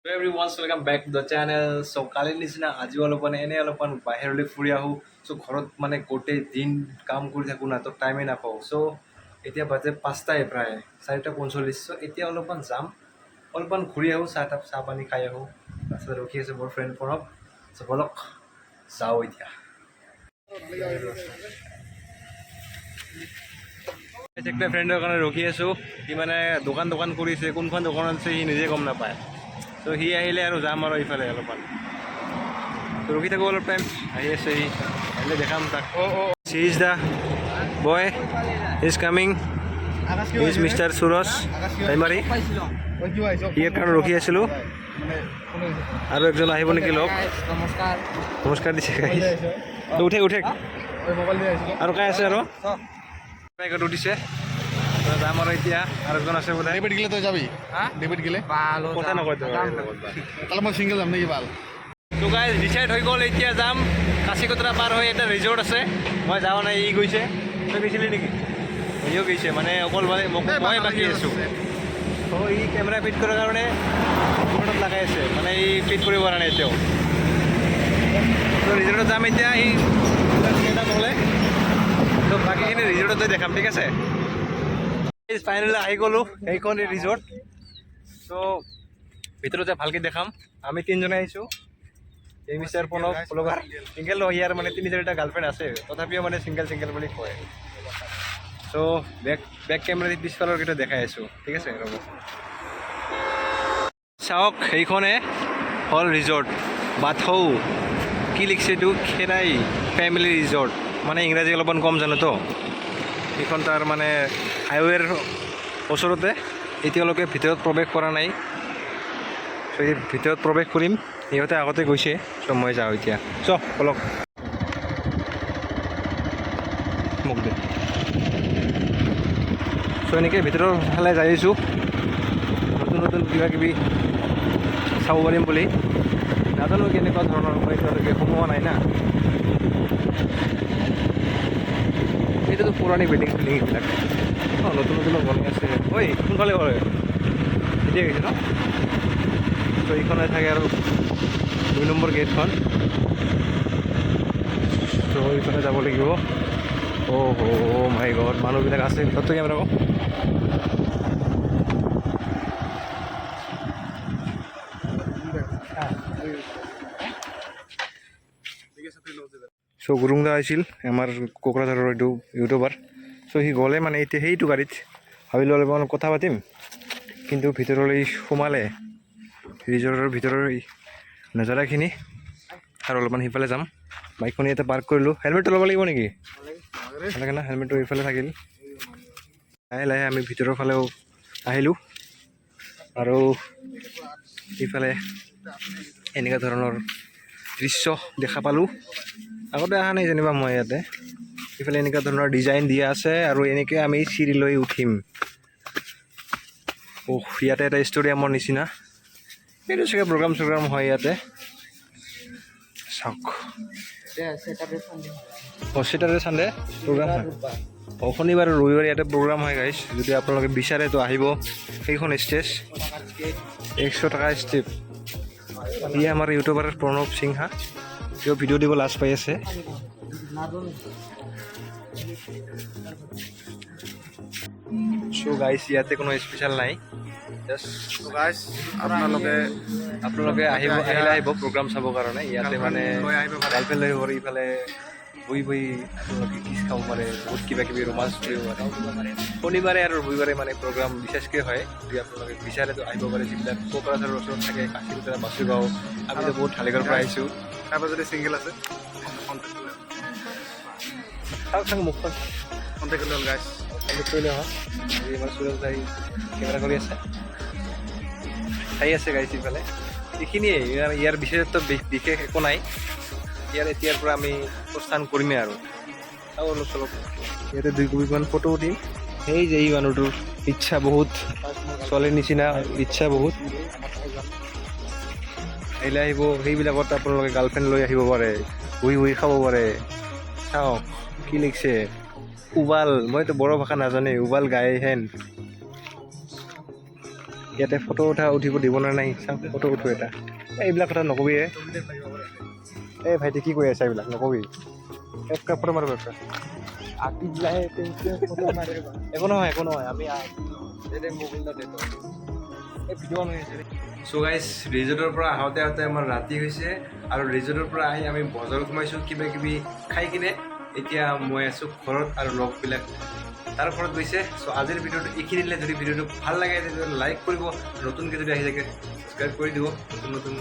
Hello everyone, welcome back to the channel. So কালিৰ নিচিনা আজিও অলপমান অলপমান বাহিৰলৈ ফুৰি আহোঁ. চ' ঘৰত মানে গোটেই দিন কাম কৰি থাকোঁ না, তো টাইমেই নাপাওঁ. চ' এতিয়া বাজে 5টাই প্ৰায় 4:45. চ' এতিয়া অলপমান যাম, অলপমান ঘূৰি আহোঁ, চাহ পানী খাই আহোঁ. ৰাস্তাত ৰখি আছে মোৰ ফ্ৰেণ্ড প্ৰণৱ. চ' বলক যাওঁ এতিয়া. একটা ফ্ৰেণ্ডৰ কাৰণে ৰখি আছোঁ. সি মানে দোকান কৰিছে, কোনখন দোকান আছে সি নিজে গম নাপায়. তো সি আহিলে আৰু যাম আৰু ইফালে অলপমান ৰখি থাকোঁ অলপ টাইম. আহি আছে সি, আহিলে দেখাম তাক. সি is the boy, is coming, is mister Suraj primary. ইয়াৰ কাৰণে ৰখি আছিলোঁ. আৰু একজন আহিব নেকি লগ. নমস্কাৰ দিছে. উঠে আৰু কাই আছে আৰু বাইকত উঠিছে. যাম আৰু এতিয়া আৰু একজন আছে বোধ। ডেবিট গেলে তই যাবি? হ্যাঁ ডেবিট গেলে কথা নকয় তাহলে মই সিঙ্গেল যাম নাকি? ভাল তো গাইজ ডিচাইড হৈ গ'ল, এতিয়া যাম. কাচিকতৰা পাৰ হৈ এটা ৰিজৰ্ট আছে, মই যাওঁ নাই. ই গৈছে, তই গৈছিলি নেকি? সিও গৈছে, মানে অকল মই বাকী আছোঁ. তো ই কেমেৰা ফিট কৰাৰ কাৰণে ৰিজৰ্টত লগাই আছে, মানে ই ফিট কৰিব পৰা নাই এতিয়াও. তো ৰিজৰ্টত যাম এতিয়া. ই নহ'লে তো বাকীখিনি ৰিজৰ্টতে দেখাম, ঠিক আছে? ফাইনেলি আহি গ'লোঁ, এইখন ৰিজৰ্ট. ত' ভিতৰত যাই ভালকৈ দেখাম. আমি তিনিজনে আহিছোঁ. এই মিষ্টাৰ প্ৰণৱ ব্লগাৰ, ছিংগেল নহয়, ইয়াৰ মানে 3-4টা গাৰ্লফ্ৰেণ্ড আছে, তথাপিও মানে ছিংগেল বুলি কয়. চ' বেক কেমেৰা দি পিছফালৰ কেইটা দেখাই আছোঁ, ঠিক আছে? ৰ'ব চাওক, সেইখনে হ'ল ৰিজৰ্ট বাথৌ. কি লিখিছে এইটো? খেৰাই ফেমিলি ৰিজৰ্ট. মানে ইংৰাজী অলপমান কম জানো তো. এইখন তাৰ মানে হাইৱেৰ ওচৰতে. এতিয়ালৈকে ভিতৰত প্ৰৱেশ কৰা নাই. চ' এই ভিতৰত প্ৰৱেশ কৰিম. সিহঁতে আগতে গৈছে, চ' মই যাওঁ এতিয়া. চ' বলক মোক দে. চ' এনেকৈ ভিতৰৰ ফালে যাই আছোঁ. নতুন কিবাকিবি চাব পাৰিম বুলি. নাজানো কেনেকুৱা ধৰণৰ, মই এতিয়ালৈকে সোমোৱা নাই না. এইটোতো পুৰণি বিল্ডিং এইবিলাক. নতুন বনাই আছে. ঐ কোনফালে হয়? এতিয়া গৈছে ন? ত' এইখনে থাকে আৰু 2 নম্বৰ গেটখন. ত' এইফালে যাব লাগিব. অ' মাই গড, মানুহবিলাক আছে. তাতো কেমেৰা আকৌ চ' গুৰুংদা আহিছিল আমাৰ কোকৰাঝাৰৰ এইটো ইউটিউবাৰ. চ' সি গ'লে মানে এতিয়া সেইটো গাড়ীত ভাবিলোঁ অলপমান কথা পাতিম, কিন্তু ভিতৰলৈ সোমালে ৰিজৰ্টৰ ভিতৰৰ নজাৰাখিনি. আৰু অলপমান সিফালে যাম. বাইকখন ইয়াতে পাৰ্ক কৰিলোঁ. হেলমেটটো ল'ব লাগিব নেকি? নালাগে না, হেলমেটটো এইফালে থাকিল. লাহে আমি ভিতৰৰ ফালেও আহিলোঁ. আৰু ইফালে এনেকুৱা ধৰণৰ দৃশ্য দেখা পালোঁ. আগতে অহা নাই যেনিবা মই ইয়াতে. ইফালে এনেকুৱা ধৰণৰ ডিজাইন দিয়া আছে, আৰু এনেকৈ আমি চিৰি লৈ উঠিম. ইয়াতে এটা ষ্টেডিয়ামৰ নিচিনা. এইটো চাগে প্ৰগ্ৰাম হয় ইয়াতে. চাওক, চেটাৰডে চানডে প্ৰগ্ৰাম হয়. শনিবাৰ ৰবিবাৰ ইয়াতে প্ৰগ্ৰাম হয় গাইছ. যদি আপোনালোকে বিচাৰে তো আহিব. সেইখন ষ্টেজ 100 টকা ষ্টেপ. ই আমাৰ ইউটিউবাৰ প্ৰণৱ সিংহা. তেওঁ ভিডিঅ' দিব লাজ পাই আছে. চ' গাইছ ইয়াতে কোনো স্পেচিয়েল নাই. গাইজ আপোনালোকে আহিব প্ৰগ্ৰাম চাবৰ কাৰণে. ইয়াতে মানে গাৰ্লফ্ৰেণ্ড লৈ আহিব পাৰে. ইফালে বহি আপোনালোকে কিছ খাব পাৰে, বহুত কিবাকিবি ৰোমাঞ্চ কৰিব পাৰে. শনিবাৰে আৰু ৰবিবাৰে মানে প্ৰগ্ৰাম বিশেষকৈ হয়. যদি আপোনালোকে বিচাৰে তো আহিব পাৰে. যিবিলাক কোকৰাঝাৰৰ ওচৰত থাকে, কাছিকতৰা, বাচুগাঁও, আমিতো বহুত ঠালিগড়ৰ পৰা আহিছোঁ. কাৰোবাৰ যদি ছিংগেল আছে চাওক মুখখন কণ্টেক্ট কৰিলে হ'ল গাইজ. কণ্টেক্ট কৰিলে হয়. আমাৰ সুৰজ দাই কেমেৰা কৰি আছে, চাই আছে গাইছ ইফালে. এইখিনিয়ে ইয়াৰ বিশেষত্ব, বিশেষ একো নাই. এতিয়াৰ পৰা আমি প্ৰস্থান কৰিমেই আৰু চাওঁ অলপ চলপ. ইয়াতে 2 কপিমান ফটো উঠিম. সেই যে এই মানুহটোৰ ইচ্ছা বহুত, ছোৱালীৰ নিচিনা ইচ্ছা বহুত. আহিলে আহিব. সেইবিলাকত আপোনালোকে গাৰ্লফ্ৰেণ্ড লৈ আহিব পাৰে, বহি খাব পাৰে. চাওক কি লিখিছে, উবাল. মইতো বড়ো ভাষা নাজানে, উবাল গায়ে হেন. ইয়াতে ফটো উঠিব দিব নে নাই চাওক ফটো উঠো এটা এইবিলাক কথা নকবি এই ভাইটি কি কৈ আছে এইবিলাক নকবি একটা ফটো মাৰিব একটা আঁকি দিলাহে একো নহয় আমি এই ভিডিঅ' বনাই আছে চ' গাইজ ৰিজৰ্টৰ পৰা আহোঁতে আমাৰ ৰাতি হৈছে আৰু ৰিজৰ্টৰ পৰা আহি আমি বজাৰত সোমাইছোঁ কিবা কিবি খাই কিনে এতিয়া মই আছোঁ ঘৰত আৰু লগবিলাক তাৰ ঘৰত গৈছে চ' আজিৰ ভিডিঅ'টো এইখিনিলে যদি ভিডিঅ'টো ভাল লাগে তেতিয়াহ'লে লাইক কৰিব নতুনকৈ যদি আহি থাকে ছাবস্ক্ৰাইব কৰি দিব নতুন